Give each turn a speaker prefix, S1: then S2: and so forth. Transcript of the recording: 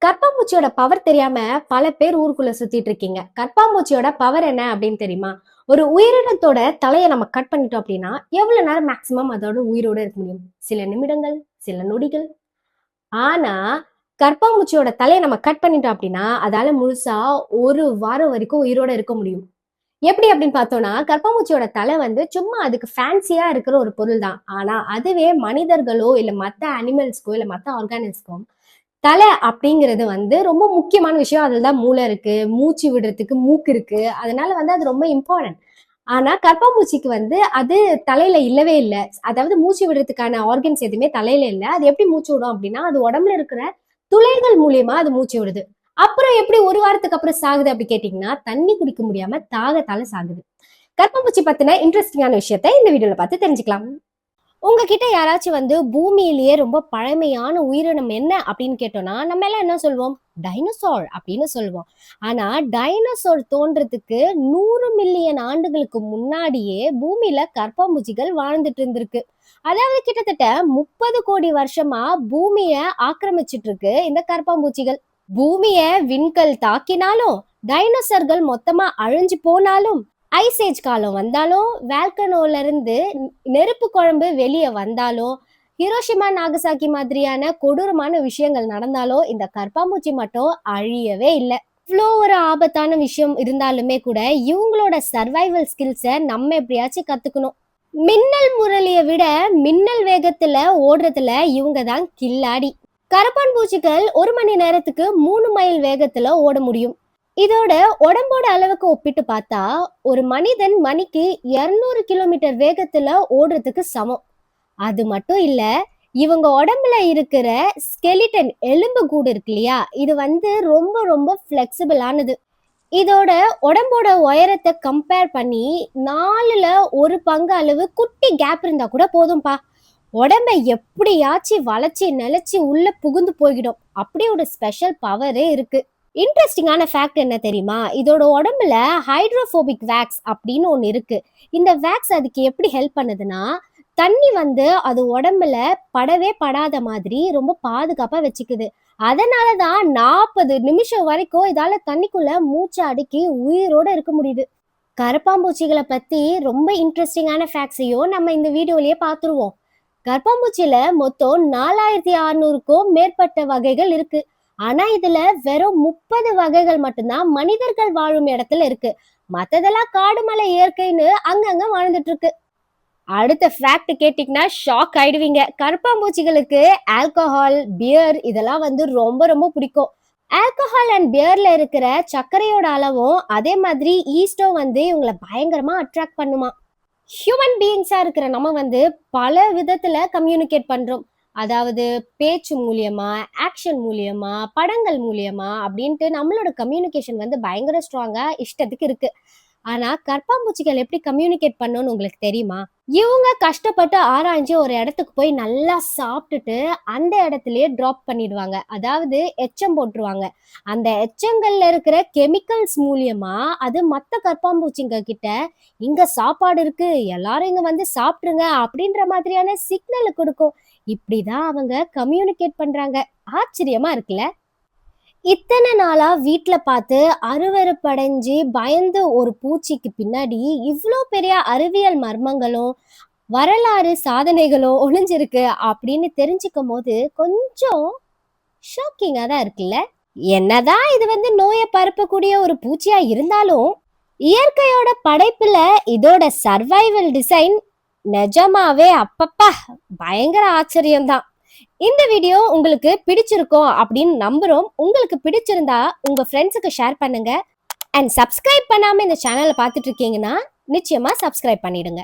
S1: கற்பாம்பூச்சியோட power தெரியாம பல பேர் ஊருக்குள்ள சுத்திட்டு இருக்கீங்க. கற்பாம்பூச்சியோட பவர் என்ன அப்படின்னு தெரியுமா? ஒரு உயிரினத்தோட தலையை நம்ம கட் பண்ணிட்டோம் அப்படின்னா எவ்வளவு நேரம் மேக்சிமம் அதோட உயிரோட இருக்க முடியும்? சில நிமிடங்கள், சில நொடிகள். ஆனா கற்பாம்பூச்சியோட தலையை நம்ம கட் பண்ணிட்டோம் அப்படின்னா அதால முழுசா ஒரு வாரம் வரைக்கும் உயிரோட இருக்க முடியும். எப்படி அப்படின்னு பார்த்தோம்னா, கற்பாம்பூச்சியோட தலை வந்து சும்மா அதுக்கு ஃபேன்சியா இருக்கிற ஒரு பொருள் தான். ஆனா அதுவே மனிதர்களோ இல்ல மத்த அனிமல்ஸ்க்கோ இல்ல மத்த ஆர்கானிஸ்க்கோ தலை அப்படிங்கிறது வந்து ரொம்ப முக்கியமான விஷயம். அதுல தான் மூளை இருக்கு, மூச்சு விடுறதுக்கு மூக்கு இருக்கு. அதனால வந்து அது ரொம்ப இம்பார்ட்டன்ட். ஆனா கர்ப்பாம்பூச்சிக்கு வந்து அது தலையில இல்லவே இல்ல. அதாவது மூச்சு விடுறதுக்கான ஆர்கன்ஸ் எதுவுமே தலையில இல்ல. அது எப்படி மூச்சு விடும் அப்படின்னா, அது உடம்புல இருக்கிற துளைகள் மூலியமா அது மூச்சு விடுது. அப்புறம் எப்படி ஒரு வாரத்துக்கு அப்புறம் சாகுது அப்படி கேட்டீங்கன்னா, தண்ணி குடிக்க முடியாம தாகத்தால சாகுது. கர்ப்பாம்பூச்சி பத்தின இன்ட்ரெஸ்டிங்கான விஷயத்த இந்த வீடியோல பார்த்து தெரிஞ்சுக்கலாம். உங்ககிட்ட யாராச்சும் வந்து பூமியிலேயே ரொம்ப பழமையான உயிரினம் என்ன அப்படின்னு கேட்டோம்னா நம்ம எல்லாம் என்ன சொல்வோம்? டைனோசார் அப்படின்னு சொல்லுவோம். ஆனா டைனோசார் தோன்றதுக்கு 100 மில்லியன் ஆண்டுகளுக்கு முன்னாடியே பூமியில கற்பாம்பூச்சிகள் வாழ்ந்துட்டு இருந்திருக்கு. அதாவது கிட்டத்தட்ட 30 கோடி வருஷமா பூமிய ஆக்கிரமிச்சிட்டு இருக்கு இந்த கற்பாம்பூச்சிகள். பூமிய விண்கல் தாக்கினாலும், டைனோசர்கள் மொத்தமா அழிஞ்சு போனாலும், ஐசேஜ் காலம் வந்தாலும், வேல்கனோல இருந்து நெருப்பு குழம்பு வெளியே வந்தாலும், ஹிரோஷிமா நாகசாக்கி மாதிரியான கொடூரமான விஷயங்கள் நடந்தாலும் இந்த கற்பாம்பூச்சி மட்டும் அழியவே இல்லை. இவ்வளோ ஒரு ஆபத்தான விஷயம் இருந்தாலுமே கூட இவங்களோட சர்வைவல் ஸ்கில்ஸை நம்ம எப்படியாச்சும் கத்துக்கணும். மின்னல் முரளியை விட மின்னல் வேகத்துல ஓடுறதுல இவங்க தான் கில்லாடி. கரப்பான் பூச்சிகள் 1 மணி நேரத்துக்கு 3 மைல் வேகத்துல ஓட முடியும். இதோட உடம்போட அளவுக்கு ஒப்பிட்டு பார்த்தா ஒரு மனிதன் மணிக்கு 200 கிலோமீட்டர் வேகத்துல ஓடுறதுக்கு சமம். அது மட்டும் இல்ல, இவங்க உடம்புல இருக்கிற ஸ்கெலிட்டன் எலும்பு கூடு இருக்கு இல்லையா, இது வந்து ரொம்ப ரொம்ப ஃபிளெக்சிபிளானது. இதோட உடம்போட உயரத்தை கம்பேர் பண்ணி 1/4 அளவு குட்டி கேப் இருந்தா கூட போதும்பா. உடம்பை எப்படியாச்சும் வளைச்சி நிலைச்சி உள்ள புகுந்து போய்கிடும். அப்படி ஒரு ஸ்பெஷல் பவரே இருக்கு. இன்ட்ரெஸ்டிங்கான ஃபேக்ட் என்ன தெரியுமா? இதோட உடம்புல ஹைட்ரோபோபிக் வேக்ஸ் அப்படின்னு ஒன்று இருக்கு. இந்த வேக்ஸ் அதுக்கு எப்படி ஹெல்ப் பண்ணுதுன்னா, தண்ணி வந்து அது உடம்புல படவே படாத மாதிரி ரொம்ப பாதுகாப்பா வச்சுக்குது. அதனாலதான் 40 நிமிஷம் வரைக்கும் இதால தண்ணிக்குள்ள மூச்சை அடக்கி உயிரோட இருக்க முடியுது. கரப்பாம்பூச்சிகளை பத்தி ரொம்ப இன்ட்ரெஸ்டிங்கான ஃபேக்ட்ஸையும் நம்ம இந்த வீடியோலயே பார்த்துருவோம். கர்ப்பாம்பூச்சியில மொத்தம் 4600க்கும் மேற்பட்ட வகைகள் இருக்கு. ஆனா இதுல வெறும் 30 வகைகள் மட்டும்தான் மனிதர்கள் வாழும் இடத்துல இருக்கு. மத்ததெல்லாம் காடு மலை இயற்கைன்னு அங்கங்க வாழ்ந்துட்டு இருக்கு. அடுத்த ஃபேக்ட் கேட்டீங்கன்னா ஷாக் ஆயிடுவீங்க. கருப்பாம்பூச்சிகளுக்கு ஆல்கஹால், பியர் இதெல்லாம் வந்து ரொம்ப ரொம்ப பிடிக்கும். ஆல்கஹால் அண்ட் பியர்ல இருக்கிற சர்க்கரையோட அளவும் அதே மாதிரி ஈஸ்டும் வந்து இவங்களை பயங்கரமா அட்ராக்ட் பண்ணுமா. ஹியூமன் பீயிங்ஸா இருக்கிற நம்ம வந்து பல விதத்துல கம்யூனிகேட் பண்றோம். அதாவது பேச்சு மூலியமா, ஆக்ஷன் மூலியமா, படங்கள் மூலியமா அப்படின்ட்டு நம்மளோட கம்யூனிகேஷன் வந்து பயங்கர ஸ்ட்ராங்கா இஷ்டத்துக்கு இருக்கு. ஆனா கற்பாம்பூச்சிகள் எப்படி கம்யூனிகேட் பண்ணணும்னு உங்களுக்கு தெரியுமா? இவங்க கஷ்டப்பட்டு ஆராய்ஞ்சு ஒரு இடத்துக்கு போய் நல்லா சாப்பிட்டுட்டு அந்த இடத்துலயே டிராப் பண்ணிடுவாங்க. அதாவது எச்சம் போட்டுருவாங்க. அந்த எச்சங்கள்ல இருக்கிற கெமிக்கல்ஸ் மூலியமா அது மத்த கற்பாம்பூச்சிங்க கிட்ட இங்க சாப்பாடு இருக்கு, எல்லாரும் இங்க வந்து சாப்பிட்டுருங்க அப்படின்ற மாதிரியான சிக்னல் கொடுக்கும். இப்படிதான் அவங்க கம்யூனிகேட் பண்றாங்க. ஆச்சரியமா இருக்குல்ல? இத்தனை நாளா வீட்ல பார்த்து அருவருப்படைஞ்சு பயந்து ஒரு பூச்சிக்கு பின்னாடி இவ்ளோ பெரிய அறிவியல் மர்மங்களும் வரலாறு சாதனைகளும் ஒளிஞ்சிருக்கு அப்படின்னு தெரிஞ்சுக்கும் போது கொஞ்சம் ஷாக்கிங்கா தான் இருக்குல்ல? என்னதான் இது வந்து நோயை பரப்பக்கூடிய ஒரு பூச்சியா இருந்தாலும் இயற்கையோட படைப்புல இதோட சர்வைவல் டிசைன் நிஜமாவே அப்பப்பா பயங்கர ஆச்சரியம்தான். இந்த வீடியோ உங்களுக்கு பிடிச்சிருக்கும் அப்படின்னு நம்புறோம். உங்களுக்கு பிடிச்சிருந்தா உங்க ஃப்ரெண்ட்ஸுக்கு ஷேர் பண்ணுங்க. அண்ட் சப்ஸ்கிரைப் பண்ணாம இந்த சேனலை பார்த்துட்டு இருக்கீங்கன்னா நிச்சயமா சப்ஸ்கிரைப் பண்ணிடுங்க.